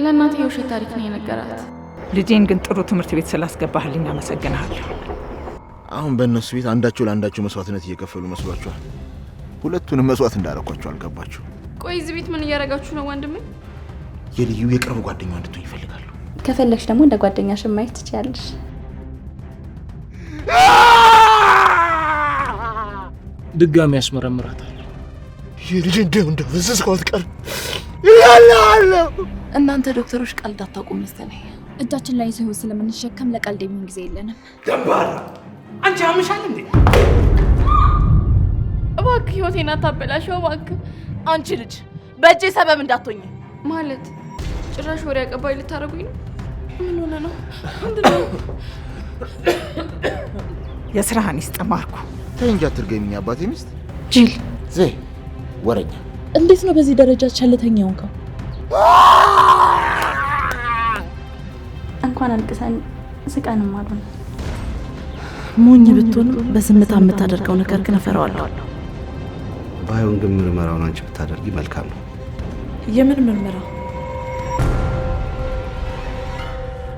ለእናቴ የውሸት ታሪክ ነው የነገራት። ልጄን ግን ጥሩ ትምህርት ቤት ስላስገባህልኝ አመሰግናለሁ። አሁን በእነሱ ቤት አንዳቸው ለአንዳቸው መስዋዕትነት እየከፈሉ መስሏቸዋል። ሁለቱንም መስዋዕት እንዳረኳቸው አልገባቸው። ቆይ እዚህ ቤት ምን እያደረጋችሁ ነው ወንድሜ? የልዩ የቅርብ ጓደኛዋ እንድትሆኝ ይፈልጋሉ። ከፈለግሽ ደግሞ እንደ ጓደኛሽ ማየት ትችያለሽ። ድጋሚ ያስመረምራታል። የልጅን ደም እንዳፈሰስከው አትቀር ይላል። እናንተ ዶክተሮች ቀልድ አታውቁም መሰለኝ። እጃችን ላይ ሰው ስለምንሸከም ለቀልድ የሚሆን ጊዜ የለንም። ደባል አንቺ አምሻል እንዴ? እባክህ ህይወቴን አታበላሽው እባክህ። አንቺ ልጅ በእጄ ሰበብ እንዳትሆኝ። ማለት ጭራሽ ወሬ አቀባይ ልታረጉኝ ነው? ምን ሆነ ነው? ምንድነው? የስራህን ይስጥህ ማርኩ። ተይ እንጂ አትርገሚኝ አባቴ ሚስት ጅል ዘ ወረኛ። እንዴት ነው በዚህ ደረጃ ቸልተኛ ሆንከው? እንኳን አልቅሰን ስቀንም አሉን። ሞኝ ብትሆን በዝምታ የምታደርገው ነገር ግን እፈራዋለሁ። ባይሆን ግን ምርመራውን አንቺ ብታደርጊ መልካም ነው። የምን ምርመራ?